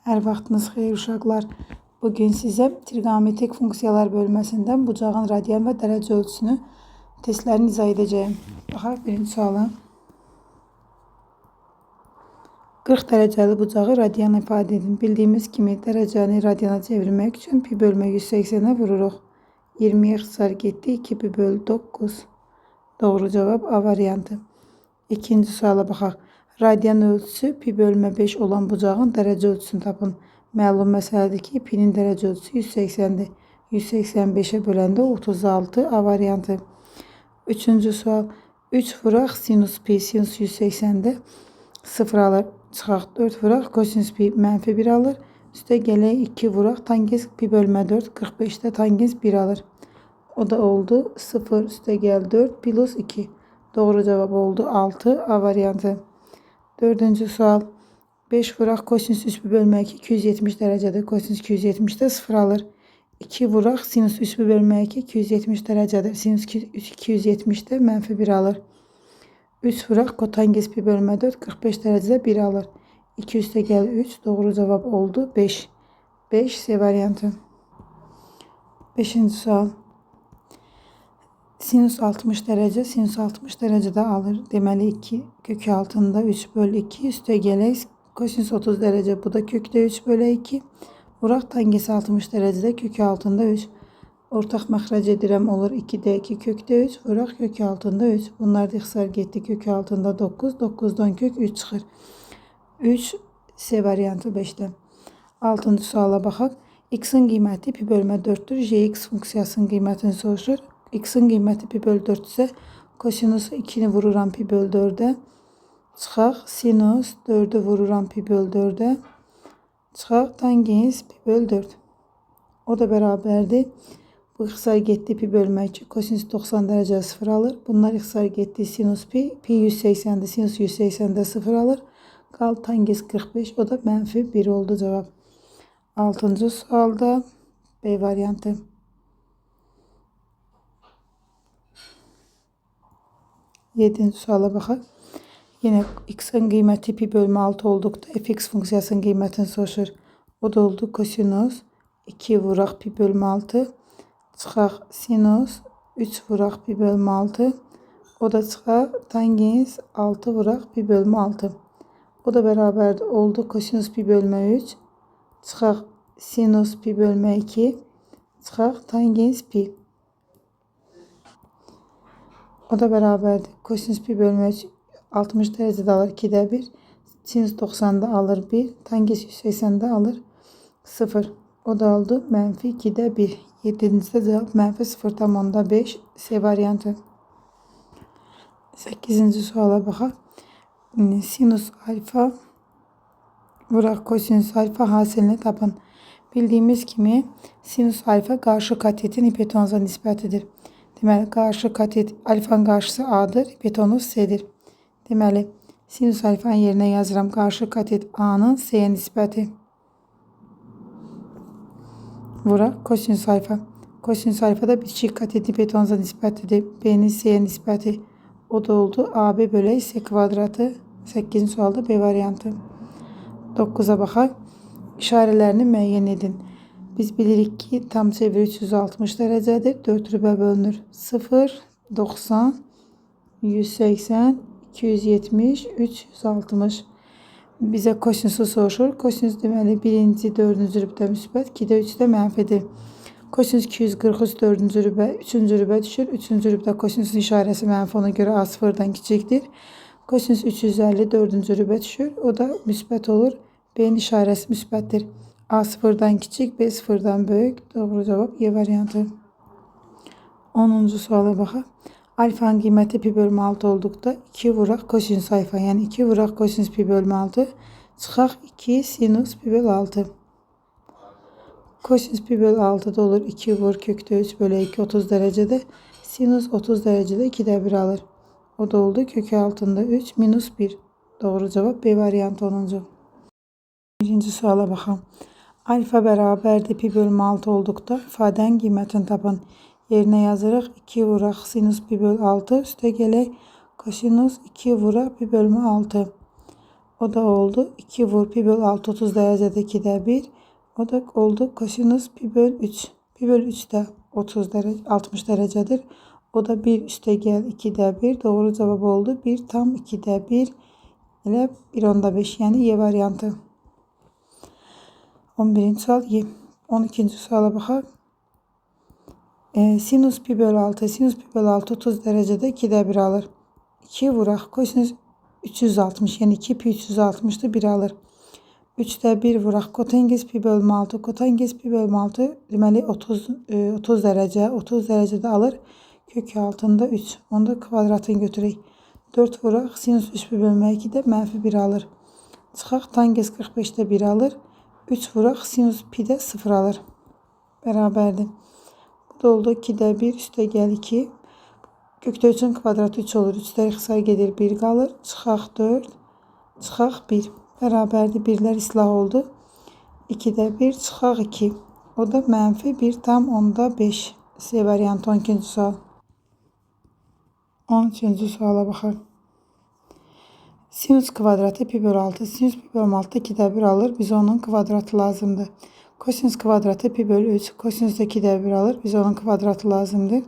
Hər vaxtınız xeyir uşaqlar. Bugün sizə trigonometrik funksiyalar bölməsindən bucağın radian və dərəcə ölçüsünü testlərini izah edəcəyim. Baxaq birinci suala. 40 dərəcəli bucağı radian ifadə edin. Bildiyimiz kimi dərəcəni radiana çevirmək üçün pi bölmə 180-ə vururuq. 20-yə ixtisar getdi. 2 pi bölü 9. Doğru cavab A variantı. İkinci suala baxaq. Radian ölçüsü pi bölmə 5 olan bucağın dərəcə ölçüsünü tapın. Məlum məsələdir ki, pinin dərəcə ölçüsü 180-dir. 185-ə böləndə 36 A variantı. Üçüncü sual. 3 vuraq sinus pi, sinus 180-də 0 alır. Çıxaq 4 vuraq kosinus pi mənfi 1 alır. Üstə gələk 2 vuraq tangens pi bölmə 4, 45-də tangens 1 alır. O da oldu 0 üstə gəl 4 plus 2. Doğru cavab oldu 6 A variantı. Dördüncü sual. 5 vuraq kosinus 3 pi bölmə 2 270 dərəcədir. Kosinus 270-də 0 alır. 2 vuraq sinus 3 pi bölmə 2 270 dərəcədir. Sinus 270-də mənfi 1 alır. 3 vuraq kotangens pi bölmə 4 45 dərəcədə 1 alır. 2 üstə gəl 3. Doğru cavab oldu 5. 5 C variantı. 5-ci sual. Sinus 60 dərəcə, sinus 60 dərəcədə alır. Deməli 2 kökü altında 3 bölü 2 üstə gələk kosinus 30 dərəcə. Bu da kökdə 3 bölü 2. Vuraq tangens 60 dərəcədə kökü altında 3. Ortaq məxrəc edirəm olur 2-də 2 kökdə 3. Vuraq kökü altında 3. Bunlar da ixtisar getdi kökü altında 9. 9-dan kök 3 çıxır. 3 C variantı 5-də. 6-cı suala baxaq. X-in qiyməti pi bölmə 4-dür. Jx funksiyasının qiymətini soruşur. X-in qiyməti pi bölü 4 isə kosinus 2-ni vururam pi bölü 4-ə. Çıxaq sinus 4-ü vururam pi bölü 4-ə. Çıxaq tangens pi bölü 4. O da bərabərdir. Bu ixtisar getdi pi bölmə 2. Kosinus 90 dərəcə 0 alır. Bunlar ixtisar getdi sinus pi. Pi 180-dir. Sinus 180-də 0 alır. Qaldı tangens 45. O da mənfi 1 oldu cavab. 6-cı sualda B variantı. 7-ci suala baxaq. Yenə x-in qiyməti pi bölmə 6 olduqda fx funksiyasının qiymətini soruşur. O da oldu kosinus 2 vuraq pi bölmə 6. Çıxaq sinus 3 vuraq pi bölmə 6. O da çıxaq tangens 6 vuraq pi bölmə 6. O da bərabərdir. Oldu kosinus pi bölmə 3. Çıxaq sinus pi bölmə 2. Çıxaq tangens pi. O da bərabərdir. Kosinus pi bölmə 3 60 dərəcədə alır 2-də 1. Sinus 90-da alır 1. Tangens 180-də alır 0. O da oldu mənfi 2-də 1. 7-cidə cavab mənfi 0,5 C variantı. 8-ci suala baxaq. Sinus alfa vuraq kosinus alfa hasilini tapın. Bildiyimiz kimi sinus alfa qarşı katetin hipotenuza nisbətidir. Deməli, qarşı katet alfanın qarşısı A-dır, hipotenuz C-dir. Deməli, sinus alfanın yerinə yazıram qarşı katet A-nın C-yə nisbəti. Vuraq kosinus alfa. Kosinus alfa da bitişik katet hipotenuza nisbətidir. B-nin C-yə nisbəti. O da oldu AB bölü C kvadratı. 8-ci sualda B variantı. 9-a baxaq. İşarələrini müəyyən edin. Biz bilirik ki, tam çeviri 360 dərəcədir. 4 rübə bölünür. 0, 90, 180, 270, 360. Bizə kosinusu soruşur. Kosinus deməli 1-ci 4-cü rübdə müsbət, 2-də 3-də mənfidir. Kosinus 243 4-cü rübə, 3-cü rübə düşür. 3-cü rübdə kosinusun işarəsi mənfi, ona görə A sıfırdan kiçikdir. Kosinus 350 4-cü rübə düşür. O da müsbət olur. B-nin işarəsi müsbətdir. A sıfırdan kiçik, B sıfırdan böyük. Doğru cavab Y variantı. 10-cu suala baxaq. Alfanın qiyməti pi bölmə 6 olduqda 2 vuraq kosinus alfa. Yəni 2 vuraq kosinus pi bölmə 6. Çıxaq 2 sinus pi bölü 6. Kosinus pi bölü 6'da olur. 2 vur kökdə 3 bölü 2 30 dərəcədə. Sinus 30 dərəcədə 2-də 1 alır. O da oldu kökü altında 3 minus 1. Doğru cavab B variantı 10-cu. 1-ci suala baxaq. Alfa bərabərdir pi bölmə 6 olduqda ifadənin qiymətini tapın. Yerinə yazırıq 2 vuraq sinus pi bölü 6. Üstə gələk kosinus 2 vuraq pi bölmə 6. O da oldu. 2 vur pi bölü 6 30 derecede 2'de 1. O da oldu. Kosinüs pi bölü 3. Pi bölü 3 de 30 derece 60 derecedir. O da 1 üste gel 2'de 1. Doğru cevap oldu. 1 tam 2'de 1 ile 1 onda 5 yani Y variantı. 11. sual Y. 12. suala baxaq. Sinüs pi bölü 6. Sinüs pi bölü 6 30 derecede 2'de 1 alır. 2 vuraq. Kosinüs 360 yani 2 pi 360'da 1 alır. 3'də 1 vuraq. Kotangiz pi bölü 6. Kotangiz pi bölü 6 deməli 30 derece. 30 derecede alır. Kök altında 3. Onda kvadratını götürək. 4 vuraq. Sinüs 3 pi bölü 2'də mənfi 1 alır. Çıxaq. Tangens 45'də 1 alır. 3 vuraq. Sinüs pi de 0 alır. Bərabərdir. Bu da oldu 2'də 1 üstə gəl 2. Kökdə 3'ün kvadratı 3 olur. 3'lər ixtisar gedir 1 qalır. Çıxaq 4. Çıxaq 1. Bərabərdir. 1'lər islah oldu. 2'də 1 çıxaq 2. O da mənfi 1 tam onda 5. C variantı 12. sual. 13. suala baxaq. Sinüs kvadratı pi bölü 6. Sinüs pi bölü 6 2'də 1 alır. Biz onun kvadratı lazımdır. Kosinüs kvadratı pi bölü 3. Kosinüs de 2'də 1 alır. Biz onun kvadratı lazımdır.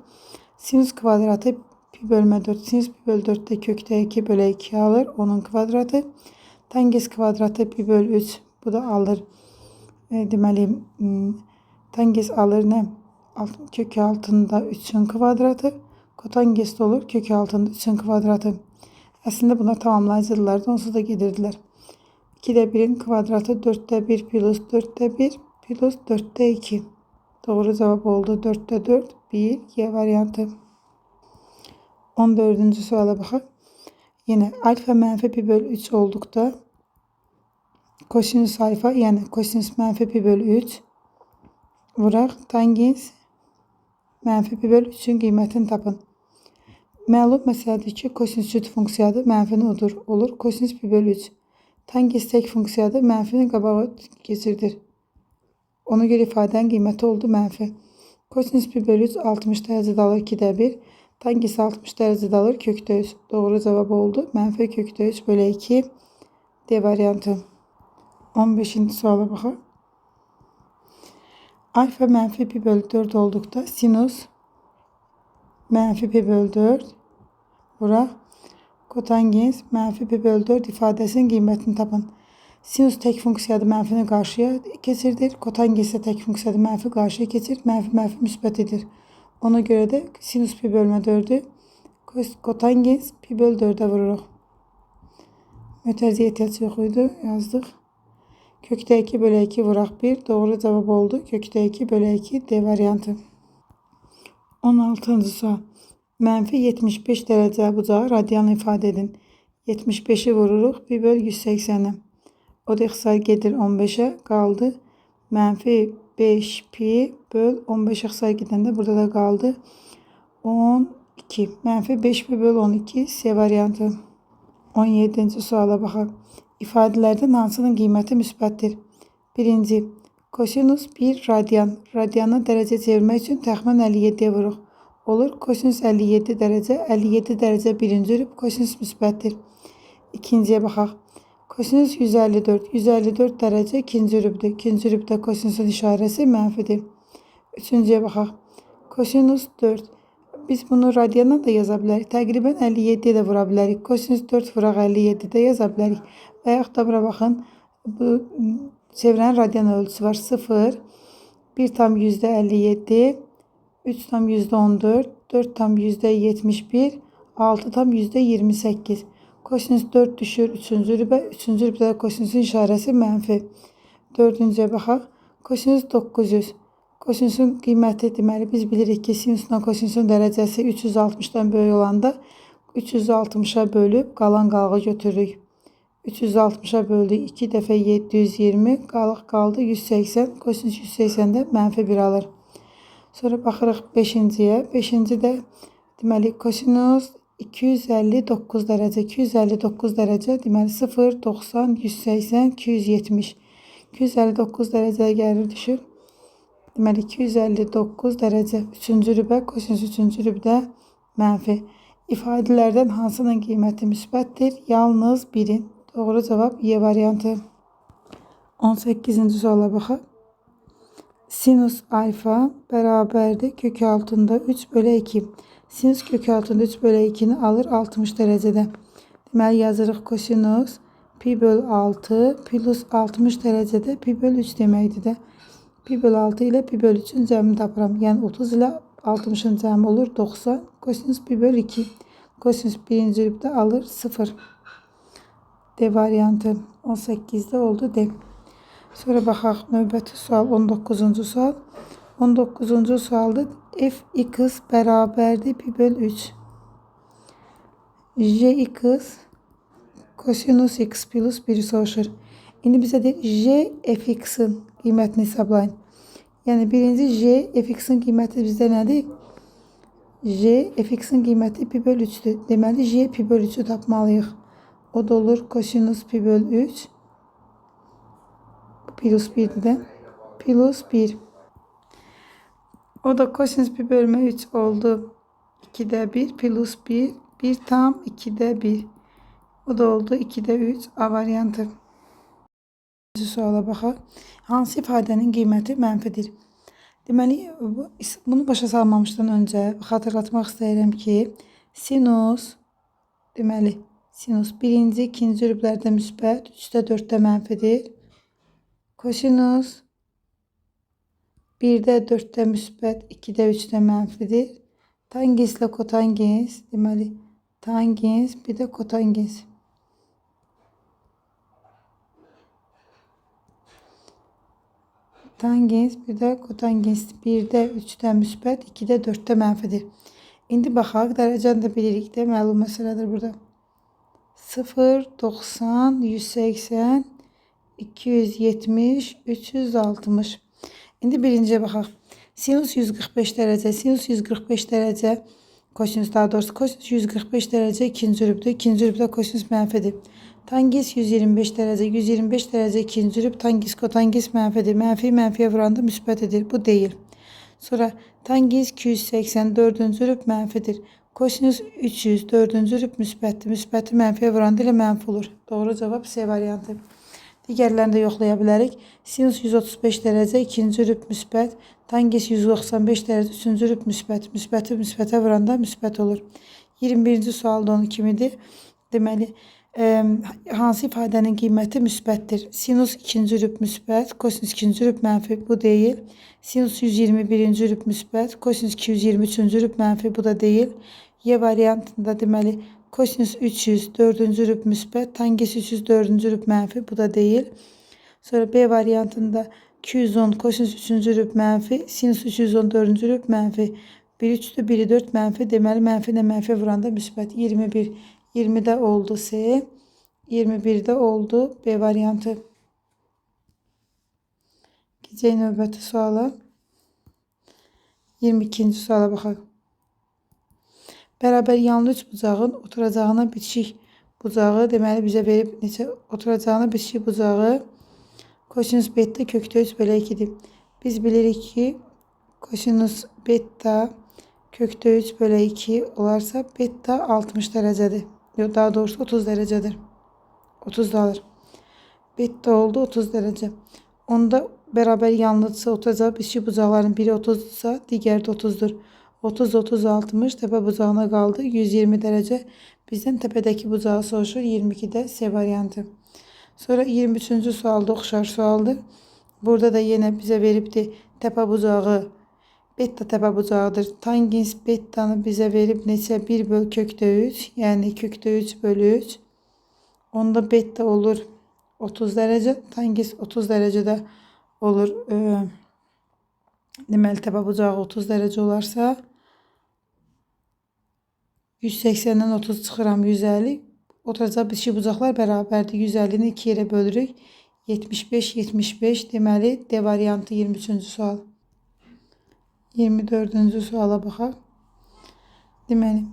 Sinüs kvadratı pi bölme 4. Sinüs pi bölü 4 de kökte 2 bölü 2 alır. Onun kvadratı. Tangens kvadratı pi bölü 3. Bu da alır. Deməli tangens alır nə? Kök altında 3'ün kvadratı. Kotangens de olur. Kök altında 3'ün kvadratı. Aslında bunlar tamamlayıcılardı. Onsuz da gedirdilər. 2'də 1'in kvadratı 4'də 1 plus 4'də 1 plus 4'də 2. Doğru cevap oldu. 4'də 4 1 Y variantı. 14. suala baxaq. Yine alfa mənfi pi bölü 3 olduqda kosinüs alfa yani kosinüs mənfi pi bölü 3 vuraq. Tangens mənfi pi bölü 3'ün qiymətini tapın. Məlum məsələdir ki, kosinüs cüt funksiyadır. Mənfini udur olur. Kosinüs pi bölü 3. Tangens tek funksiyadır. Mənfini qabağa keçirdir. Ona göre ifadənin qiyməti oldu mənfi. Kosinüs pi bölü 3 60 derecede alır 2'də 1. Tangens 60 derecede alır kökdə 3. Doğru cevap oldu. Mənfi kökdə 3 bölü 2 D variantı. 15. suala baxaq. Alfa mənfi pi bölü 4 olduqda sinüs mənfi pi bölü 4 vuraq. Kotangens mənfi pi bölü 4 ifadəsinin qiymətini tapın. Sinüs tek funksiyadır. Mənfini qarşıya keçirdir. Kotangens ise tek funksiyadır. Mənfi qarşıya keçir. Mənfi müsbət edir. Ona göre de sinüs pi bölme 4'ü kotangens pi bölü 4'e vururuq. Mötərizəyə ehtiyac yox idi. Yazdıq. Kökdə 2 bölü 2 vuraq 1. Doğru cevap oldu. Kökdə 2 bölü 2 D variantı. 16. sual. Mənfi 75 derece bucağı radyanla ifade edin. 75'i vururuq. Pi bölü 180'e. O da ixtisar gedir 15'e qaldı. Mənfi 5 pi böl 15 ixtisar gedəndə burada da qaldı 12. Mənfi 5 pi böl 12 C variantı. 17. suala baxaq. İfadələrdən hansının qiyməti müsbətdir? Birinci. Kosinüs 1 radyan. Radyanı dərəcə çevirmək üçün təxminən 57'ye vuruq. Olur. Kosinüs 57 derece. 57 derece birinci rüb. Kosinüs müsbətdir. İkinciyə baxaq. Kosinüs 154. 154 derece ikinci rübdür. İkinci rübdə kosinüsün işarəsi mənfidir. Üçüncüyə baxaq. Kosinüs 4. Biz bunu radyana da yaza bilərik. Təqribən 57'ye də vura bilərik. Kosinüs 4 vuraq 57'də yaza bilərik. Və yaxud da bura baxın. Bu çevrənin radyan ölçüsü var. 0. 1 tam %57. 3 tam %14. 4 tam %71. 6 tam %28. Kosinüs 4 düşür 3. rübə. 3. rübdə də kosinüsün işarəsi mənfi. 4-cüyə baxaq. Kosinüs 900. Kosinüsün qiyməti deməli biz bilirik ki, sinüslə kosinüsün dərəcəsi 360'dan böyük olanda 360'a bölüb qalan qalığı götürürük. 360'a böldük 2 dəfə 720 qalıq qaldı 180. Kosinüs 180'də mənfi 1 alır. Sonra baxırıq 5-ciyə. 5-ci də deməli kosinüs 259 derece. 259 derece deməli 0, 90, 180, 270. 259 dereceye gəlir düşür. Deməli 259 derece. 3-cü rübə, kosinüs 3-cü rübdə mənfi. İfadələrdən hansının qiyməti müsbətdir? Yalnız birin. Doğru cevap Y variantı. 18. suala baxaq. Sinüs alfa bərabərdir kök altında 3 bölü 2. Sinüs kök altında 3 bölü 2'ni alır 60 derecede. Deməli yazırıq kosinüs pi bölü 6 plus 60 derecede pi bölü 3 deməkdir də. Pi bölü 6 ile pi bölü 3'ün cəmini tapıram. Yəni 30 ile 60'ın cəmi olur 90. Kosinüs pi bölü 2. Kosinüs birinci rübdə alır 0. D variantı 18'de oldu D. Sonra baxaq növbəti sual 19. sual. 19. sualda f(x) bərabərdir pi bölü 3. J(x) kosinüs x plus 1 soruşur. İndi bizə deyir J f(x)'in qiymətini hesablayın. Yəni birinci J f(x)'in qiyməti bizdə nədir? J f(x)'in qiyməti pi bölü 3'dür. Deməli J pi bölü 3'ü tapmalıyıq. O da olur kosinüs pi bölü 3 plus 1'dir də. Plus 1. O da kosinüs pi bölme 3 oldu. 2'de 1 plus 1. 1 tam 2'de 1. O da oldu 2'de 3 A variantı. Suala baxaq. Hansı ifadənin qiyməti mənfidir? Deməli bunu başa salmamışdan öncə xatırlatmaq istəyirəm ki sinus deməli sinus birinci, ikinci rüblərdə müsbət, 3'də 4'də mənfidir. Kosinus 1'də 4'də müsbət, 2'də 3'də mənfidir. Tangens ilə kotangens, deməli tangens, bir də kotangens. Tangens, bir də kotangens 1'də 3'də müsbət, 2'də 4'də mənfidir. İndi baxaq, dərəcəni də bilirik də, məlum məsələdir burada. 0, 90, 180, 270, 360. İndi birinciyə baxaq. Sinus 145 derece, sinus 145 derece, kosinüs daha doğrusu kosinüs 145 derece ikinci rübdə, ikinci rübdə kosinüs mənfidir. Tangens 125 derece, 125 derece ikinci rüb, tangens kotangens mənfidir. Mənfi mənfiyə vuranda müsbət edir. Bu deyil. Sonra tangens 280 dördüncü rüb mənfidir. Kosinüs 300 dördüncü rüb müsbətdir. Müsbəti mənfiyə vuranda ilə mənfi olur. Doğru cavab C variantı. Digərlərini də yoxlaya bilərik. Sinus 135 derece ikinci rüb müsbət. Tangens 195 derece üçüncü rüb müsbət. Müsbəti müsbətə vuranda müsbət olur. 21. sualda onun kimidir. Deməli hansı ifadənin qiyməti müsbətdir? Sinus ikinci rüb müsbət, kosinüs ikinci rüb mənfi, bu deyil. Sinus 121-ci rüb müsbət, kosinüs 223-cü rüb mənfi, bu da deyil. Y variantında deməli kosinüs 300 dördüncü rüb müsbət, tangens 304-cü rüb mənfi, bu da deyil. Sonra B variantında 210 kosinüs 3-cü rüb mənfi, sinüs 314-cü rüb mənfi. 1 3'dür, 1 4 mənfi, deməli mənfi ilə mənfi vuranda müsbət. 21, 20'də oldu C, 21'də oldu B variantı. Gecəyə növbəti suala. 22. suala baxaq. Bərabər yanlı 3 bucağın oturacağına bitişik bucağı deməli bizə verib neçə oturacağına bitişik bucağı kosinüs beta kökdə 3 bölü 2'dir. Biz bilirik ki kosinüs beta kökdə 3 bölü 2 olarsa beta 60 derecedir. Yok daha doğrusu 30 derecedir. 30 da alır. Beta oldu 30 derece. Onda beraber yanlıdırsa oturacağı bitişik bucaqların biri 30'sa digəri də 30'dur. 30, 30, 60 tepe bucağına kaldı. 120 derece. Bizden tepedeki bucağı soruşur. 22'de C variantı. Sonra 23. sualda oxşar sualdır. Burada da yine bize veribdi tepe bucağı. Beta tepe bucağıdır. Tangens beta'nı bize verip neçə 1 bölü kökdə 3. Yani kökdə 3 bölü 3. Onda beta olur 30 derece. Tangens 30 derecede olur. Deməli tepe bucağı 30 derece olarsa 180'den 30 çıxıram 150. Oturacaq bitişik bucaqlar bərabərdir. 150'ni 2 yerə bölürük. 75, 75 deməli D variantı 23. sual. 24. suala baxaq. Deməli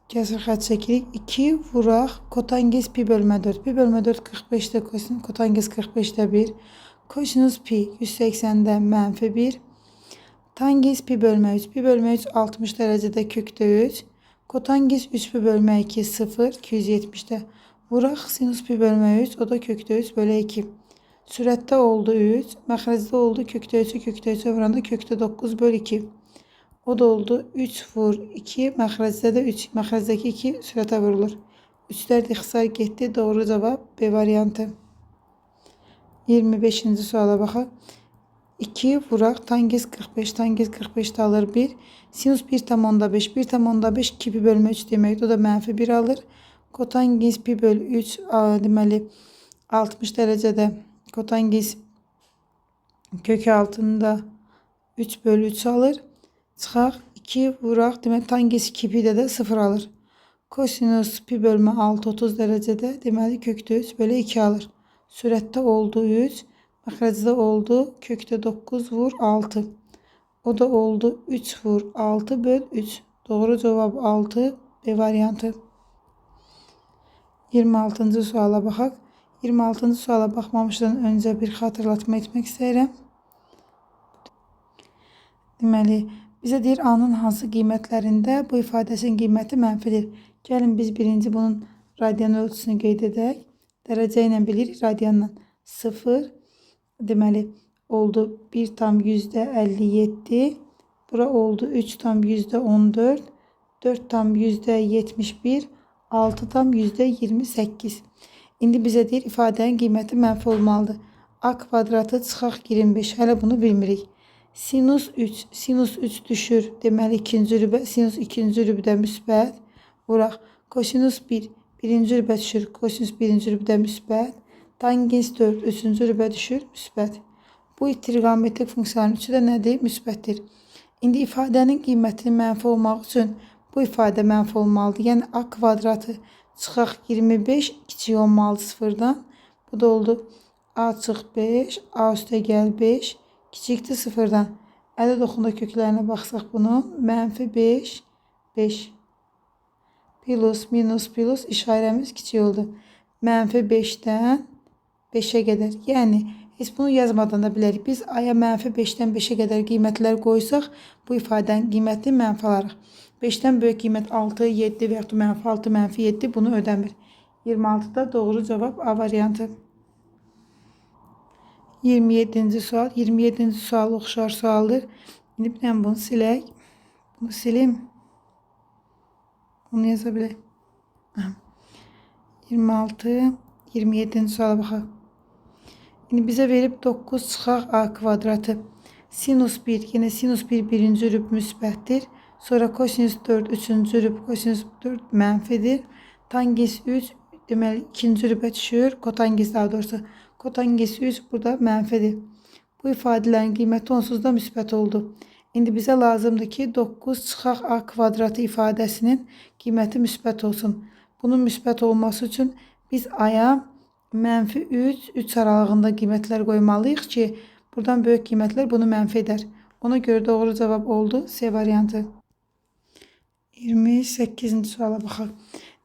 kəsr xətt çəkirik. 2 vuraq kotangens pi bölmə 4. Pi bölmə 4 45'də kosinüs, kotangens 45'də 1. Kosinüs pi 180'də mənfi 1. Tangens pi bölmə 3. Pi bölmə 3 60 derecede kökdə 3. Kotangens 3 pi bölmə 2 0. 270'də. Vuraq sinus pi bölmə 3, o da kökdə 3 bölü 2. Sürətdə oldu 3, məxrəcdə oldu kökdə 3'ü kökdə 3'e vuranda kökdə 9 bölü 2. O da oldu 3 vur 2, məxrəcdə də 3, məxrəcdəki 2 sürətə vurulur. 3'lər ixtisar getdi, doğru cavab B variantı. 25-ci suala baxaq. 2 vuraq, tangens 45, tangens 45 alır 1. Sinus 1,5, 1,5 2 pi bölmə 3 deməkdir. O da mənfi 1 alır. Kotangens pi bölü 3, deməli 60 dərəcədə kotangens kök altında 3 bölü 3 alır. Çıxaq 2 vuraq, deməli tangens 2 pi də 0 alır. Kosinus pi bölmə 6 30 dərəcədə, deməli kökdə 3 bölü 2 alır. Sürətdə oldu 3, məxrəcdə oldu kökdə 9 vur 6. O da oldu 3 vur 6 böl 3. Doğru cevap 6 B variantı. 26-cı suala baxaq. 26-cı suala baxmamışdan öncə bir xatırlatma etmək istəyirəm. Deməli, bizə deyir A-nın hansı qiymətlərində bu ifadəsinin qiyməti mənfidir. Gəlin biz birinci bunun radian ölçüsünü qeyd edək. Dərəcə ilə bilirik, radianla 0. Deməli, oldu 1 tam %57. Bura oldu 3 tam %14. 4 tam %71. 6 tam %28. İndi bizə deyir ifadənin qiyməti mənfi olmalıdır. A kvadratı çıxaq 25. Hələ bunu bilmirik. Sinus 3. Sinus 3 düşür. Deməli ikinci rübə. Sinus ikinci rübədə müsbət. Vuraq. Kosinus 1. Birinci rübə düşür. Kosinus birinci rübədə müsbət. Tangens 4. Üçüncü rübə düşür. Müsbət. Bu trigonometrik funksiyanın üçü də nədir? Müsbətdir. İndi ifadənin qiymətinin mənfi olmaq üçün bu ifadə mənfi olmalıdır. Yəni A kvadratı çıxaq 25 kiçik olmalıdır 0-dan. Bu da oldu A çıx 5, A üstə gəl 5 kiçikdir 0-dan. Ədəd oxunda köklərinə baxsaq bunun mənfi 5, 5. Plus, minus, plus işarəmiz kiçik oldu. Mənfi 5-dən 5'e qədər. Yəni heç bunu yazmadan da bilərik. Biz A-ya mənfi 5'dən 5'e qədər qiymətlər qoysaq, bu ifadənin qiymətini mənfi alarıq. 5'dən böyük qiymət 6, 7 və yaxud mənfi 6, mənfi 7 bunu ödəmir. 26'da doğru cavab A variantı. 27-ci sual. 27-ci sual oxşar sualdır. İndi bir dənə bunu silək. Bunu silim. Bunu yaza bilək. 26, 27-ci suala baxaq. İndi bizə verib 9 çıxaq A kvadratı. Sinus 1, yine sinus 1 birinci rüb müsbətdir. Sonra kosinus 4 üçüncü rüb, kosinus 4 mənfidir. Tangens 3 deməli ikinci rübə düşür. Kotangens daha doğrusu. Kotangens 3 burada mənfidir. Bu ifadələrin qiyməti onsuz da müsbət oldu. İndi bizə lazımdır ki 9 çıxaq A kvadratı ifadəsinin qiyməti müsbət olsun. Bunun müsbət olması üçün biz A-ya mənfi 3, 3 aralığında qiymətlər qoymalıyıq ki buradan böyük qiymətlər bunu mənfi edər. Ona görə doğru cavab oldu C variantı. 28-ci suala baxaq.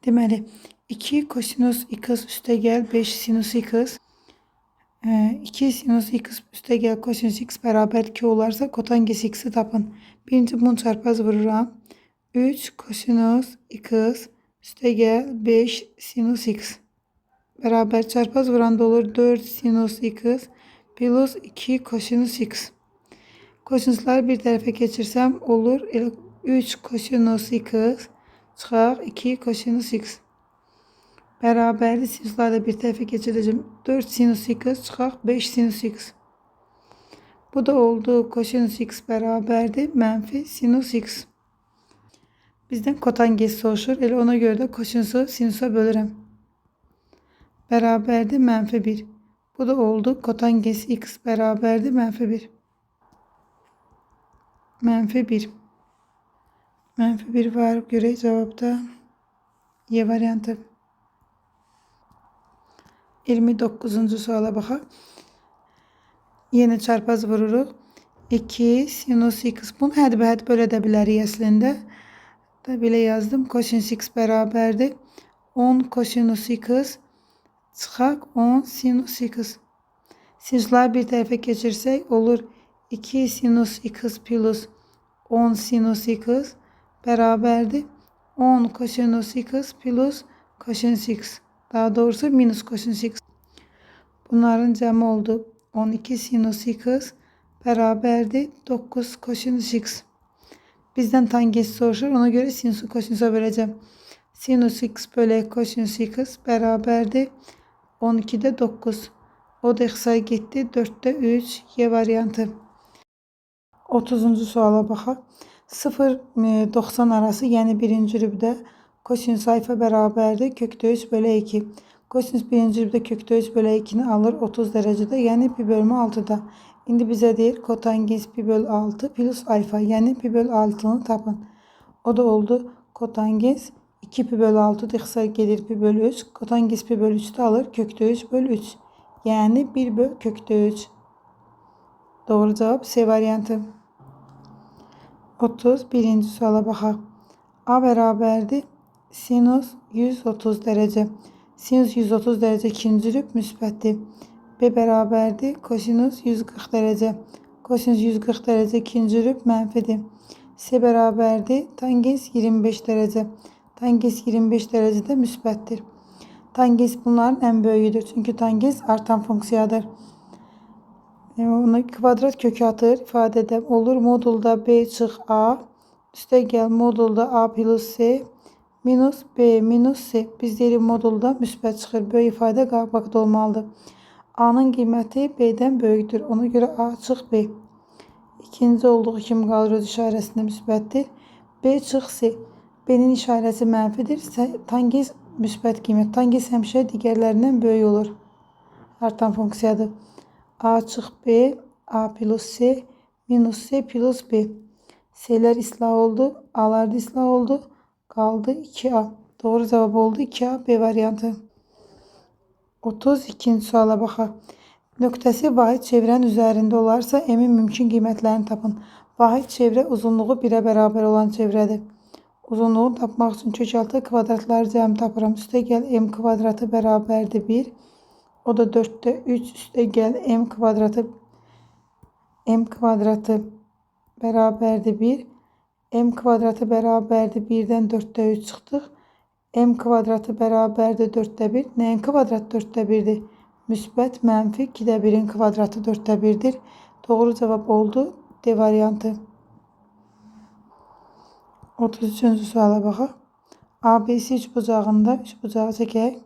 Deməli 2 kosinus x üstə gəl 5 sinus x. 2 sinus x üstə gəl kosinus x bərabər 2 olarsa kotangens x'i tapın. Birinci bunu çarpaz vururam. 3 kosinus x üstə gəl 5 sinus x. Bərabər çarpaz vuranda olur 4 sinus x plus 2 kosinus x. Kosinusları bir tərəfə keçirsəm olur 3 kosinus x çıxaq 2 kosinus x. Bərabərli sinusları da bir tərəfə keçirəcəm. 4 sinus x çıxaq 5 sinus x. Bu da oldu kosinus x bərabərdir mənfi sinus x. Bizdən kotangens soruşur. Elə ona görə də kosinusu sinusa bölürəm. Bərabərdir mənfi 1. Bu da oldu kotangens x bərabərdir mənfi 1. Mənfi 1. Mənfi 1 var. Görək cavabda Y variantı. 29-cu suala baxaq. Yenə çarpaz vururuq. 2 sinus x. Bunu hədbə-həd bölə də bilərik əslində. Da belə yazdım. Kosinus x bərabərdir 10 kosinus x çıxaq 10 sinus x. Sinusları bir tərəfə keçirsək olur 2 sinus x plus 10 sinus x bərabərdir 10 kosinus x plus kosinus x. Daha doğrusu minus kosinüs x. Bunların cəmi oldu 12 sinüs x bərabərdir 9 kosinüs x. Bizden tangent soruşur. Ona göre sinüsü kosinüse böleceğim. Sinüs x bölü kosinüs x beraberdi 12'de 9. O da x'e gitti. 4'te 3. Y variantı. 30. suala baxaq. 0-90 arası, yəni birinci rübdə kosinüs alfa bərabərdir kökdə 3 bölü 2. Kosinüs birinci rübdə kökdə 3 bölü 2'ni alır 30 derecede, yəni pi bölümü 6'da. İndi bizə deyir kotangens pi bölü 6 plus alfa, yəni pi bölü 6'nı tapın. O da oldu kotangens 2 pi bölü 6 x'e gelir pi bölü 3. Kotangens pi bölü 3'te alır kökdə 3 bölü 3. Yəni 1 bölü kökdə 3. Doğru cevap C variantı. 31. suala baxaq. A bərabərdir sinüs 130 derece. Sinüs 130 derece ikinci rüb müsbətdir. B bərabərdir kosinüs 140 derece. Kosinüs 140 derece ikinci rüb mənfidir. C bərabərdir tangens 25 derece. Tangens 25 derecede müsbətdir. Tangens bunların en böyüğüdür. Çünkü tangens artan fonksiyadır. Ona kvadrat kökü atır ifadede olur. Modulda B çıx A. Üste gel modulda A plus C minus B minus C. Biz deyirik modulda müsbət çıxır. Böyük ifadə qabaqda olmalıdır. A'nın qiyməti B'den böyükdür. Ona göre A çıx B. İkinci olduğu kimi qalır öz işarəsində müsbətdir. B çıx C. B'nin işarəsi mənfidir. Tangens müsbət qiymət. Tangens həmişə digərlərindən böyük olur. Artan fonksiyadır. A çıx B, A plus C, minus C plus B. C'ler ıslah oldu, A'lar da ıslah oldu. Kaldı 2A. Doğru cevap oldu 2A B variantı. 32. suala baxaq. Nöqtəsi vahid çevrənin üzərində olarsa M'in mümkün qiymətlərini tapın. Vahid çevrə uzunluğu 1'ə bərabər olan çevrədir. Uzunluğunu tapmaq üçün kökaltı kvadratları cəmi tapıram. Üstə gəl M kvadratı bərabərdir 1. O da 4'te 3 üste gel m kvadratı beraberdi 1. M kvadratı beraberdi 1'den 4'te 3 çıktık. M kvadratı beraberdi 4'te 1. Neyin kvadratı 4'te 1'dir? Müsbət mənfi 2'de 1'in kvadratı 4'te 1'dir. Doğru cevap oldu D variantı. 33. suala baxaq. ABC üçbucağında üçbucağı çəkək.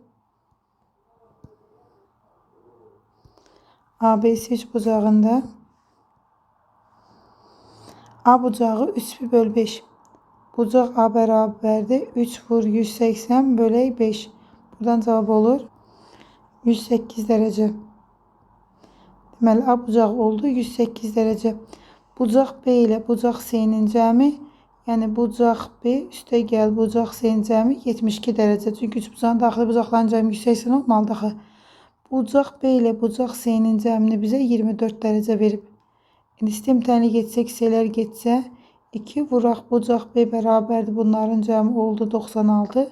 ABC üçbucağında A bucağı 3 pi bölü 5. Bucaq A bərabərdir 3 vur 180 bölü 5. Buradan cevap olur 108 derece. Deməli A bucağı oldu 108 derece. Bucaq B ilə bucaq C'nin cəmi, yəni bucaq B üstə gəl bucaq C'nin cəmi 72 derece. Çünki üçbucağın daxili bucaqların cəmi 180 olmalı daxı. Bucaq B ile bucaq C'nin cəmini bizə 24 derece verib. Sistem tənli geçsək, C'lər geçsə 2 vuraq bucaq B bərabərdir. Bunların cəmi oldu 96.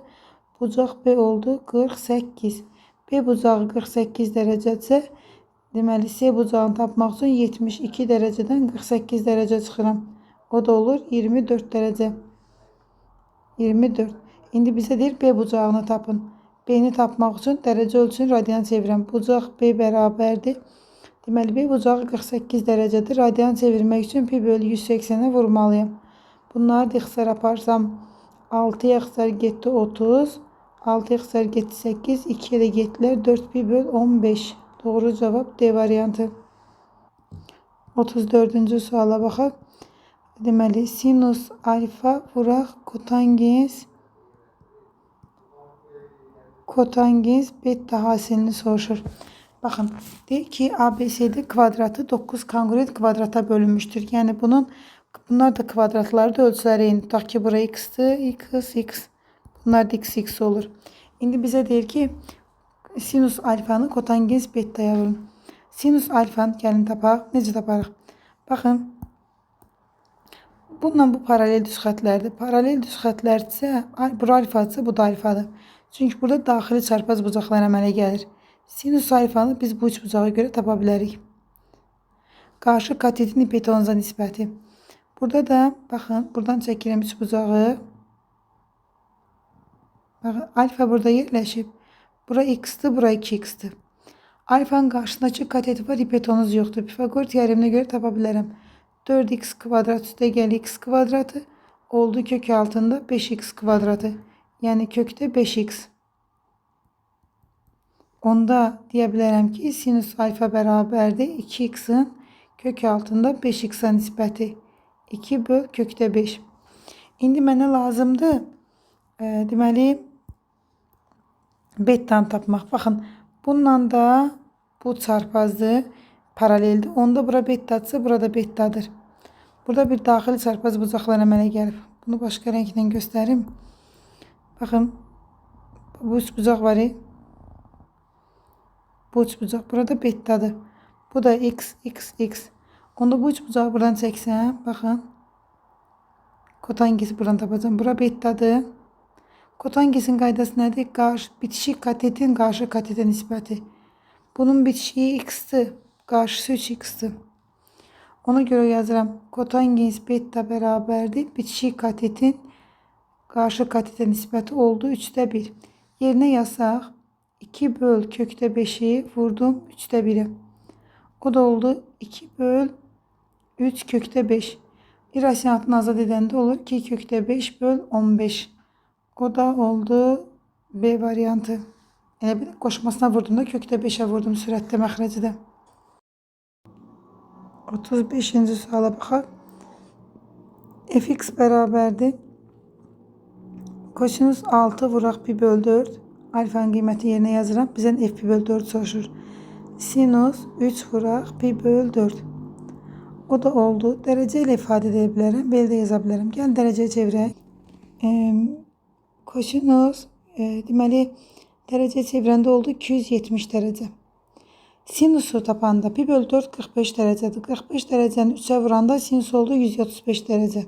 Bucaq B oldu 48. B bucağı 48 derecədirsə, deməli C bucağını tapmaq üçün 72 dereceden 48 derece çıxıram. O da olur 24 derece. 24. İndi bizə deyir B bucağını tapın. B'ni tapmaq üçün dərəcə ölçünü radian çevirəm. Bucaq B bərabərdir. Deməli B bucağı 48 derecedir. Radian çevirmək üçün pi bölü 180'e vurmalıyım. Bunları da ixtisar aparsam 6'ya ixtisar getdi 30. 6'ya ixtisar getdi 8. 2'ye də getdilər 4 pi bölü 15. Doğru cevap D variantı. 34. suala baxaq. Deməli sinus alfa vuraq kotangens beta hasilini soruşur. Bakın deyir ki ABC'de kvadratı 9 kongruent kvadrata bölünmüştür. Yani bunlar da kvadratları da ölçüləri eyni. Tutaq ki bura x'dir, x. Bunlar da x olur. İndi bizə deyir ki sinus alfanı kotangens beta'ya vurun. Sinus alfanı gəlin tapaq. Necə taparıq? Baxın. Bununla bu paralel düz xətlərdir. Paralel düz xətlərdirsə, bura alfadirsə, bu da alfadır. Çünki burada daxili çarpaz bucaqlar əmələ gəlir. Sinus alfanı biz bu üç bucağa göre tapa bilərik. Qarşı katetin hipotenuza nisbəti. Burada da baxın, buradan çəkirəm üç bucağı. Baxın, alfa burada yerləşib. Bura x'ti, bura 2x'ti. Alfanın qarşısındakı kateti var, hipotenuz yoxdur. Pifagor teoreminə görə tapa bilərəm. 4x kvadrat üstə gəl x kvadratı oldu kök altında 5x kvadratı. Yəni kökdə 5x. Onda deyə bilərəm ki, sinus alfa bərabərdir 2x'in kök altında 5x'a nisbəti. 2 böl kökdə 5. İndi mənə lazımdır deməli bettanı tapmaq. Baxın, bununla da bu çarpazdır, paraleldir. Onda bura bettadırsa, burada bettadır. Burada bir daxili çarpaz bucaqlar əmələ gəlib. Bunu başqa rənglə göstərim. Baxın, bu üç bucaq var. Bu üç bucaq burada bettadır. Bu da x, x, x. Onda bu üç bucağı buradan çəksəm, baxın. Kotangesi buradan tapacağım. Bura bettadır. Kotangesin qaydası nədir? Bitişik katetin qarşı katete nisbəti. Bunun bitişiyi x'tir. Qarşısı 3x'tir. Ona görə yazıram. Kotangens beta bərabərdir. Bitişik katetin qarşı katete nisbəti oldu 3'də 1. Yerinə yazsaq 2 böl kökdə 5'i vurdum 3'də 1'i. O da oldu 2 böl 3 kökdə 5. İrrasionalını azad edəndə olur 2 kökdə 5 böl 15. O da oldu B variantı. Elə bir qoşmasına vurduğumda kökdə 5'ə vurdum sürətdə məxrəci də. 35-ci suala baxaq. Fx bərabərdir. Kosinus 6 vuraq 1 böl 4. Alfanın qiyməti yerinə yazıram. Bizdən f 1 böl 4 soruşur. Sinus 3 vuraq 1 böl 4. O da oldu. Dərəcə ilə ifadə edə bilərəm. Belə də yaza bilərəm. Gəl dərəcəyə çevirək. Kosinus deməli dərəcəyə çevirəndə oldu 270 dərəcə. Sinusu tapanda 1 böl 4 45 dərəcədir. 45 dərəcəni 3'ə vuranda sinus oldu 135 dərəcə.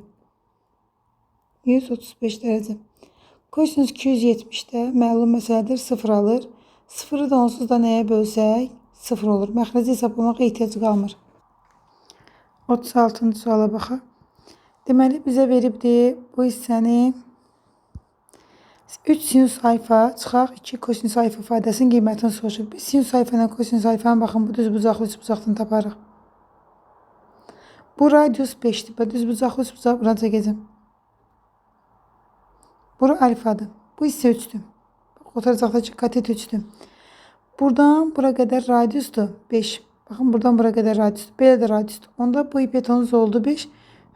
135 dərəcə. Kosinus 270'də məlum məsələdir 0 alır. 0'ı da onsuz da nəyə bölsək 0 olur. Məxrəci hesablamağa ehtiyac qalmır. 36-cı suala baxaq. Deməli bizə veribdir bu hissəni 3 sinus alfa çıxaq 2 kosinus alfa ifadəsinin qiymətini soruşur. Biz sinus alfa ilə kosinus alfanı baxın bu düz bucaqlı üç bucaqdan taparıq. Bu radius 5'dir. Bu düz bucaqlı üç bucaq buradan çəkəcəm. Bura alfadır. Bu hissə 3'dür. Oturacaqdakı katet 3'dür. Buradan bura qədər radiusdur 5. Baxın buradan bura qədər radiusdur. Belə də radiusdur. Onda bu hipotenuz oldu 5.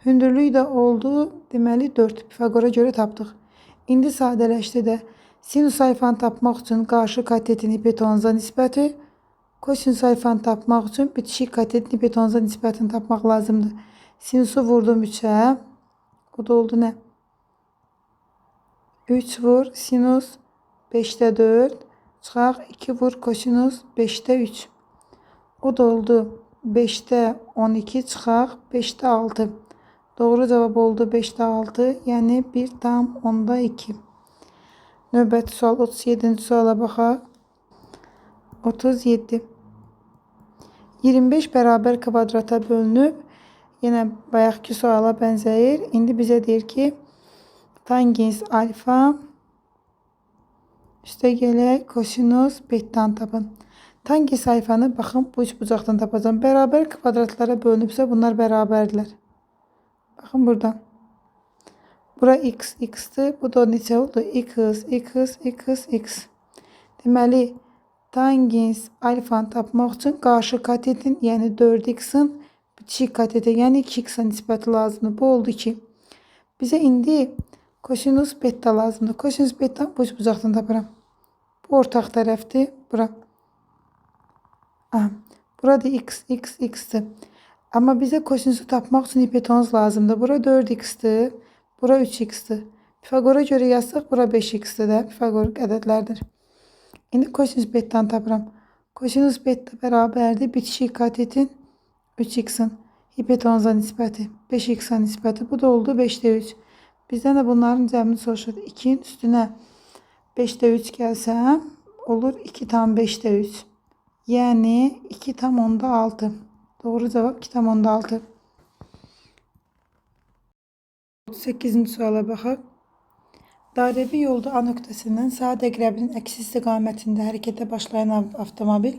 Hündürlüyü də oldu deməli 4. Pifagora görə tapdıq. İndi sadələşdi də sinus alfanı tapmaq üçün qarşı katetin hipotenuza nisbəti, kosinus alfanı tapmaq üçün bitişik katetin hipotenuza nisbətini tapmaq lazımdır. Sinusu vurdum 3'ə. O da oldu nə? 3 vur sinus 5'də 4 çıxaq 2 vur kosinus 5'də 3. O da oldu 5'də 12 çıxaq 5'də 6. Doğru cavab oldu 5'də 6. Yəni 1 tam 10'da 2. Növbəti sual 37-ci suala baxaq. 37. 25 bərabər kvadrata bölünüb. Yenə bayaqki suala bənzəyir. İndi bizə deyir ki tangens alfa üstə gələk kosinus bettan tapın. Tangens alfanı baxın bu üç bucaqdan tapacağım. Bərabər kvadratlara bölünübsə bunlar bərabərdirlər. Baxın buradan. Bura x, x'tir. Bu da neçə oldu? X, x, x, x. Deməli tangens alfanı tapmaq üçün qarşı katetin, yəni 4x'in bitişik katete, yəni 2x'a nisbəti lazımdır. Bu oldu ki bizə indi kosinus beta lazımdır. Kosinus beta bu üç bucaqdan tapıram. Bu ortaq tərəfdir. Bura. Aha. Burada x, x, x'tir. Amma bizə kosinusu tapmaq üçün hipotenuz lazımdır. Bura 4x'tir. Bura 3x'tir. Pifagora görə yazsaq bura 5x'tir də. Pifagor ədədlərdir. İndi kosinus bettanı tapıram. Kosinus beta bərabərdir bitişik katetin 3x'in hipotenuza nisbəti. 5x'a nisbəti. Bu da oldu 5'də 3. Bizdən də bunların cəmini soruşur. 2'nin üstünə 5'də 3 gəlsəm olur 2 tam 5'də 3. Yəni 2 tam 10'da 6. Doğru cavab 2 tam 10'da 6. 38-ci suala baxaq. Dairəvi yolda A nöqtəsindən saat əqrəbinin əksi istiqamətində hərəkətə başlayan avtomobil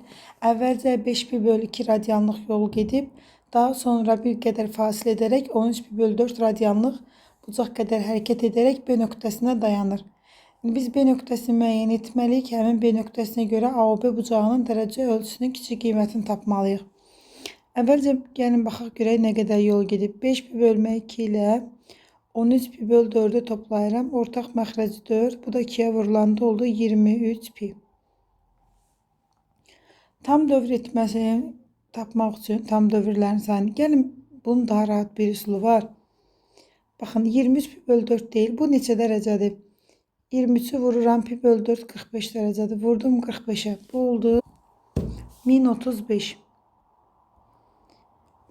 əvvəlcə 5,2 radianlıq yol gedib, daha sonra bir qədər fasilə edərək 13,4 radianlıq bucaq qədər hərəkət edərək B nöqtəsində dayanır. Biz B nöqtəsini müəyyən etməliyik. Həmin B nöqtəsinə görə AOB bucağının dərəcə ölçüsünün kiçik qiymətini tapmalıyıq. Əvvəlcə gəlin baxaq görək nə qədər yol gedib. 5 pi bölmək 2 ilə 13 pi böl 4'ü toplayıram. Ortaq məxrəci 4. Bu da 2'yə vurulanda oldu 23 pi. Tam dövr etməsini tapmaq üçün tam dövrlərin sayını. Gəlin bunun daha rahat bir üsulu var. Baxın 23 pi böl 4 deyil. Bu neçə dərəcədir? 23'ü vururam pi böl 4 45 dərəcədir. Vurdum 45'e. Bu oldu 1035.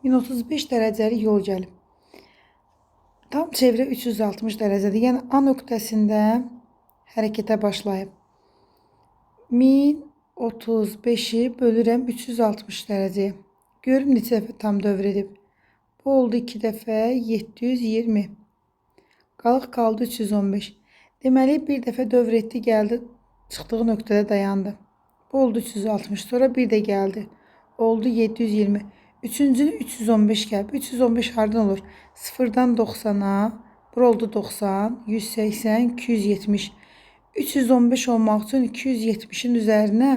1035 dərəcəlik yol gəlib. Tam çevrə 360 dərəcədir. Yəni A nöqtəsində hərəkətə başlayıb. 1035'i bölürəm 360 dərəcəyə. Görün neçə dəfə tam dövr edib. Bu oldu 2 dəfə 720. Qaldı 315. Deməli bir dəfə dövr etdi, gəldi, çıxdığı nöqtədə dayandı. Bu oldu 360. Sonra bir də gəldi. Oldu 720. Üçüncünü 315 gəlib. 315 hardan olur? 0'dan 90'a. Bura oldu 90, 180, 270. 315 olmaq üçün 270'in üzərinə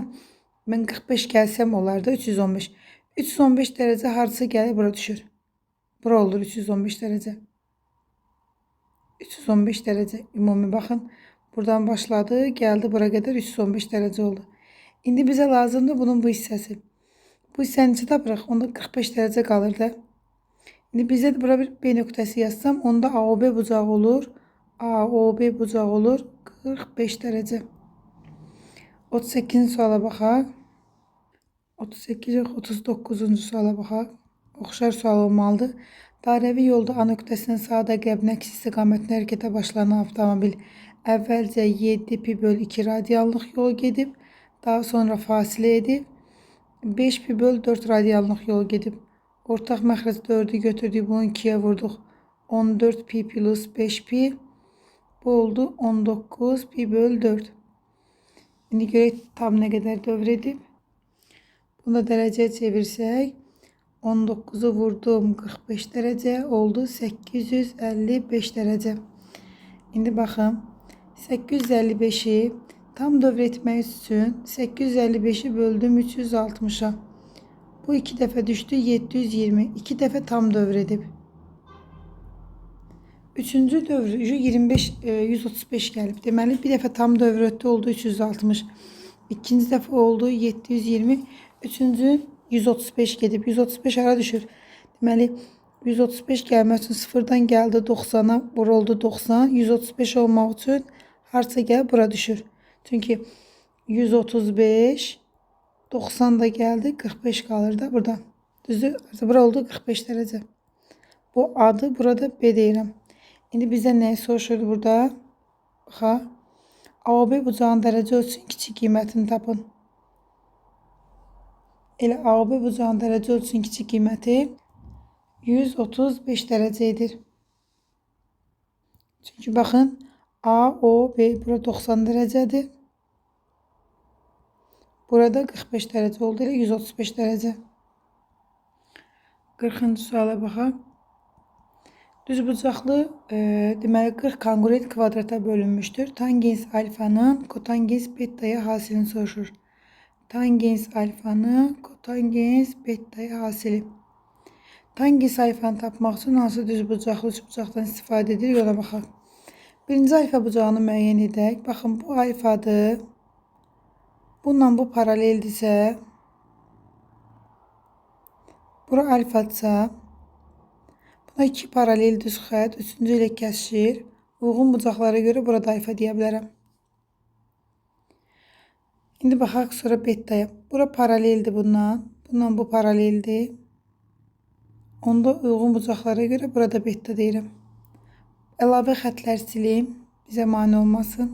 mən 45 gəlsəm olardı 315. 315 dərəcə hardasa gəlir bura düşür. Bura olur 315 dərəcə. 315 dərəcə ümumi baxın. Buradan başladı, gəldi bura qədər 315 dərəcə oldu. İndi bizə lazımdır bunun bu hissəsi. Bu hissəni neçə tapırıq? Onda 45 dərəcə qalır da. İndi bizə de bura bir B nöqtəsi yazsam, onda AOB bucağı olur. AOB bucağı olur 45 dərəcə. 38-ci suala baxaq. 38 yox, 39-cu suala baxaq. Oxşar sual olmalıdır. Dairəvi yolda A nöqtəsinin saat əqrəbinin əks istiqamətində hərəkətə başlayan avtomobil əvvəlcə 7 pi böl 2 radianlıq yol gedib, daha sonra fasilə edib, 5 pi böl 4 radianlıq yol gedib. Ortaq məxrəc 4'ü götürdük, bunu 2'yə vurduq. 14 pi plus 5 pi. Bu oldu 19 pi böl 4. İndi görək tam nə qədər dövr edib. Bunu da dərəcəyə çevirsək, 19'u vurdum 45 dərəcə oldu 855 dərəcə. İndi baxın, 855'i tam dövr etmək üçün 855'i böldüm 360'a. Bu 2 dəfə düşdü 720. 2 dəfə tam dövr edib. Üçüncü dövrü 135 gəlib. Deməli bir dəfə tam dövr etdi oldu 360. İkinci dəfə oldu 720. Üçüncü 135 gedib. 135 hara düşür? Deməli 135 gəlmək üçün 0'dan gəldi 90'a. Bura oldu 90. 135 olmaq üçün harca gəl bura düşür. Çünki 135 90 da gəldi 45 qalır da burada. Düzdür? Bura oldu 45 dərəcə. Bu adı burada B deyirəm. İndi bizə nəyi soruşur burada? Baxa. AOB bucağın dərəcə ölçüsünün kiçik qiymətini tapın. Elə AOB bucağın dərəcə ölçüsünün kiçik qiyməti 135 dərəcə edir. Çünki baxın AOB bura 90 dərəcədir. Burada 45 dərəcə oldu. Elə 135 dərəcə. 40-cı suala baxaq. Düzbucaqlı deməli 40 kongruent kvadrata bölünmüşdür. Tangens alfanın kotangens beta'ya hasilini soruşur. Tangens alfanın kotangens beta'ya hasili. Tangens alfanı tapmaq üçün hansı düzbucaqlı üçbucaqdan istifadə edilir? Yola baxaq. Birinci alfa bucağını müəyyən edək. Baxın bu alfadır. Bununla bu paraleldirsə, bura alfadırsa, buna 2 paralel düz xətt, üçüncü ilə kəsişir. Uyğun bucaqlara görə burada alfa deyə bilərəm. İndi baxaq sonra beta'ya. Bura paraleldir bundan. Bununla bu paraleldir. Onda uyğun bucaqlara görə burada beta deyirəm. Əlavə xətlər sileyim. Bizə mane olmasın.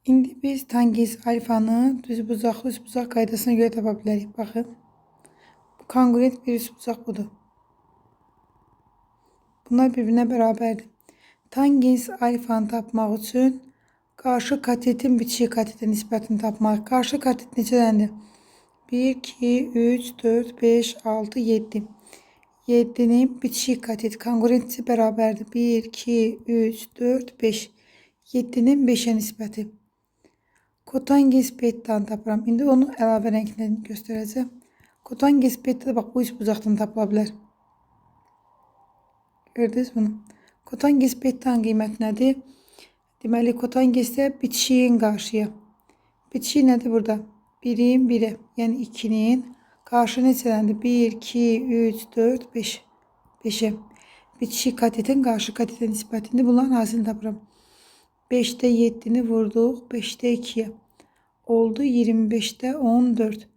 İndi biz tangens alfanı düzbucaqlı üçbucaq qaydasına görə tapa bilərik. Baxın. Bu kongruent bir üçbucaq budur. Bunlar birbirine bərabərdir. Tangens alfanı tapmaq üçün qarşı katetin bitişik katetə nisbətini tapmaq. Qarşı katet neçədəndir? 1, 2, 3, 4, 5, 6, 7. 7'nin bitişik katet kongruentisi bərabərdir. 1, 2, 3, 4, 5. 7'nin 5'ə nisbəti. Kotangens bettanı tapıram. İndi onu əlavə rənglə göstərəcəm. Kotangens betta da bax bu üç bucaqdan tapıla bilər. Gördünüz bunu? Kotangens bettanın qiyməti nədir? Deməli kotangesdə bitişiyin qarşıya. Bitişik nədir burada? 1'in 1'ə, yəni 2'nin qarşı neçədəndir? 1, 2, 3, 4, 5. 5'ə. Bitişik katetin qarşı katetə nisbətində bunların hasilini tapıram. 5'te 7'ni vurduq. 5'te 2'ye. Oldu 25'te 14.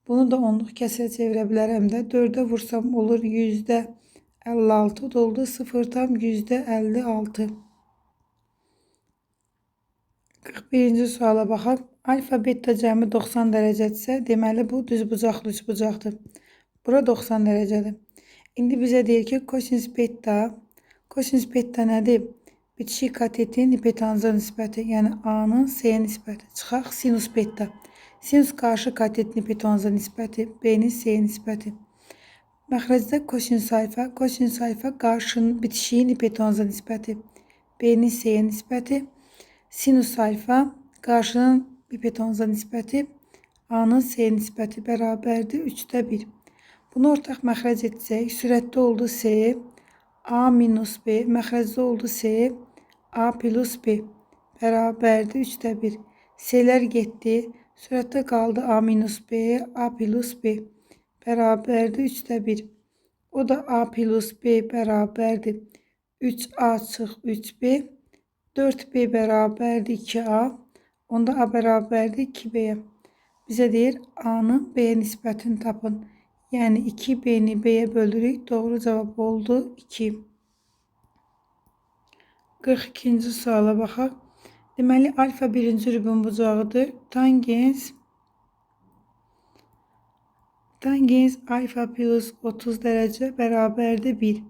Bunu da 10'luq kəsrə çevirə bilərəm də. 4'e vursam olur %56. Doldu 0 tam %56. 41-ci suala baxaq. Alfa beta cəmi 90 dərəcədirsə, deməli bu düzbucaqlı üçbucaqdır. Bura 90 dərəcədir. İndi bizə deyir ki, kosinus beta nədir? Bitişik katetin hipotenuza nisbəti, yəni A-nın C-yə nisbəti. Çıxaq sinus beta. Sinus qarşı katetin hipotenuza nisbəti, B-nin C-yə nisbəti. Məxrəcdə kosinus alfa qarşının bitişiyin hipotenuza nisbəti, B-nin C-yə nisbəti. Sinus alfa qarşının hipotenuza nisbəti, A-nın C-yə nisbəti bərabərdir 3'də 1. Bunu ortaq məxrəc etsək, sürətdə oldu C, A minus B, məxrəcdə oldu C, A plus B bərabərdir 3'də 1. C'lər getdi, sürətdə qaldı A minus B, A plus B bərabərdir 3'də 1. O da A plus B bərabərdir 3A çıx 3B, 4B bərabərdir 2A, onda A bərabərdir 2B'yə. Bizə deyir A'nın B'yə nisbətini tapın. Yəni 2B'ni B'yə böldürük. Doğru cavab oldu 2. 42-ci suala baxaq. Deməli alfa birinci rübün bucağıdır. Tangens alfa plus 30 dərəcə bərabərdir 1.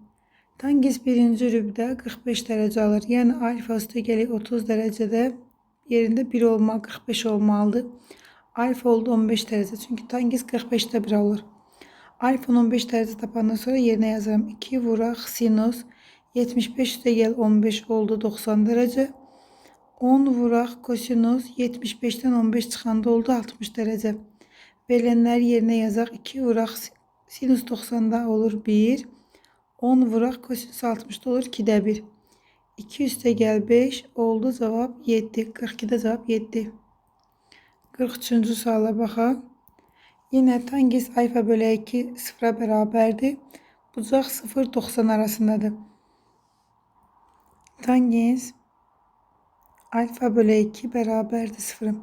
Tangens birinci rübdə 45 dərəcə alır. Yəni alfa üstə gələk 30 dərəcədə yerində 1 olmalı, 45 olmalıdır. Alfa oldu 15 dərəcə. Çünki tangens 45'də 1 alır. Alfa 15 dərəcə tapandan sonra yerinə yazıram. 2 vuraq sinus 75 üstə gəl 15 oldu 90 dərəcə. 10 vuraq kosinus 75'dən 15 çıxanda oldu 60 dərəcə. Verilənləri yerinə yazaq. 2 vuraq sinus 90'da olur 1. 10 vuraq kosinus 60'da olur 2'də 1. 2 üstə gəl 5 oldu cavab 7. 42'də cavab 7. 43-cü suala baxaq. Yine tangens alfa bölü 2 sıfıra bərabərdir. Bucaq 0-90 arasındadır. Tangens alfa bölü 2 bərabərdir 0.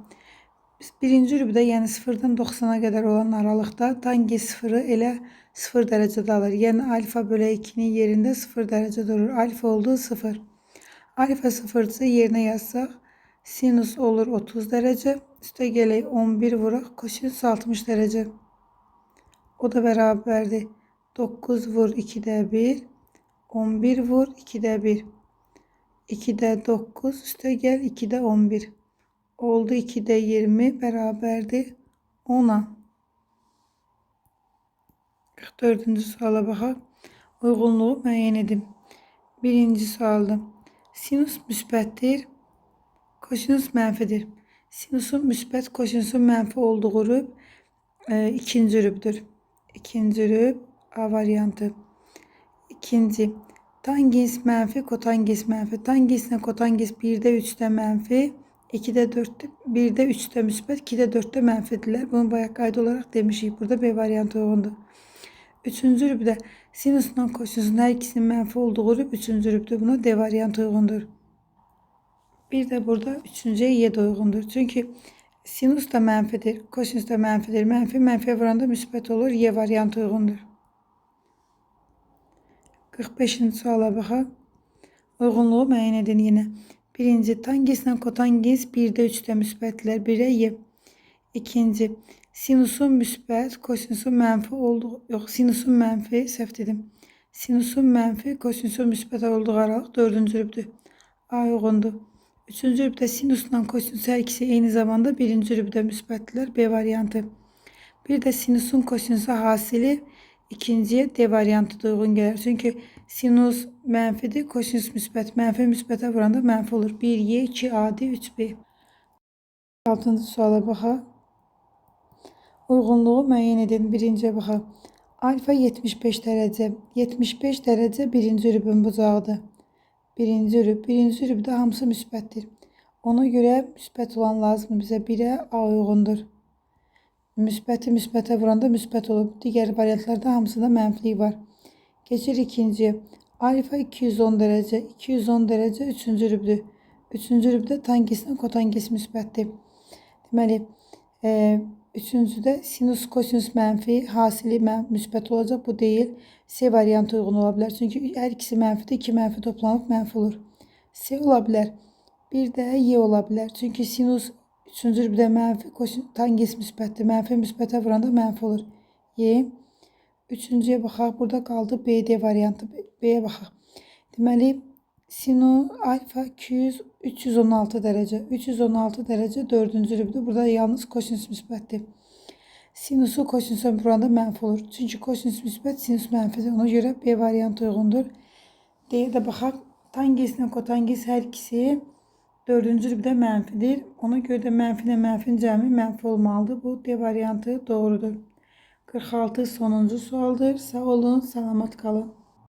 Biz birinci rübdə, yəni 0'dan 90'a qədər olan aralıqda tangens 0'ı elə 0 dərəcədə alır. Yəni alfa bölü 2'nin yerində 0 dərəcə durur. Alfa oldu 0. Alfa 0'sı yerinə yazsaq sinus olur 30 dərəcə. Üstə gələk 11 vuraq kosinus 60 dərəcə. O da bərabərdir 9 vur 2'də 1. 11 vur 2'də 1. 2'də 9 üstə gəl 2'də 11. Oldu 2'də 20 bərabərdir 10'a. 44-cü suala baxaq. Uyğunluğu müəyyən edin. Birinci sualda sinus müsbətdir, kosinus mənfidir. Sinusun müsbət, kosinusun mənfi olduğu rüb ikinci rübdür. İkinci rüb A variantı. İkinci tangens mənfi, kotangens mənfi. Tangens ilə kotangens 1'də 3'də mənfi, 2'də 4'də 1'də 3'də müsbət, 2'də 4'də mənfidirlər. Bunu bayaq qayda olaraq demişik. Burada B variantı uyğundur. Üçüncü rübdə sinusla kosinusun hər ikisinin mənfi olduğu rüb üçüncü rübdür. Buna D variantı uyğundur. Bir de burada üçüncüye Y de uyğundur. Çünki sinus da mənfidir, kosinus da mənfidir. Mənfiyə vuranda müsbət olur. Y variantı uyğundur. 45-ci suala baxaq. Uyğunluğu müəyyən edin yenə. Birinci tangeslə kotangens 1'də 3'də müsbətlər. 1'ə Y. İkinci sinusun müsbət, kosinusun mənfi olduğu, yox sinusun mənfi, səhv dedim. Sinusun mənfi, kosinüsün müsbət olduğu aralıq 4-cü rübdür. A uyğundur. 3-cü rübdə sinusla kosinüs hər ikisi eyni zamanda 1-ci rübdə müsbətdirlər. B variantı. Bir də sinusun kosinüsü hasili ikinciyə D variantı da uyğun gəlir. Çünki sinus mənfidir, kosinüs müsbət. Mənfi müsbətə vuranda mənfi olur. 1Y, 2AD, 3B. 6-cı suala baxaq. Uyğunluğu müəyyən edin. Birinciyə baxaq. Alfa 75 dərəcə. 75 dərəcə birinci rübün bucağıdır. Birinci rübdə hamısı müsbətdir. Ona görə müsbət olan lazımdır bizə. 1-ə A uyğundur. Müsbəti müsbətə vuranda müsbət olub. Digər variantlarda hamısında mənfilik var. Keçir ikinciyə. Alfa 210 dərəcə. 210 dərəcə 3-cü rübdür. 3-cü rübdə tangeslə kotanges müsbətdir. Deməli, üçüncüdə sinus kosinus mənfi, hasili müsbət olacaq. Bu deyil. C variantı uyğun ola bilər. Çünki hər ikisi mənfidir. 2 mənfi toplanıb mənfi olur. C ola bilər. Bir də Y ola bilər. Çünki sinus 3-cü rübdə mənfi, tangens müsbətdir. Mənfi müsbətə vuranda mənfi olur. Y. Üçüncüyə baxaq. Burada qaldı B, D variantı. B-yə baxaq. Deməli, sinus alfa 316 dərəcə. 316 dərəcə 4-cü rübdür. Burada yalnız kosinüs müsbətdir. Sinusu kosinüsə vuranda mənfi olur. Çünki kosinüs müsbət, sinus mənfidir. Ona görə B variantı uyğundur. D-yə də baxaq. Tangeslə kotanges hər ikisi 4-cü rübdə mənfidir. Ona görə də mənfi ilə mənfinin cəmi mənfi olmalıdır. Bu D variantı doğrudur. 46 sonuncu sualdır. Sağ olun, salamat qalın.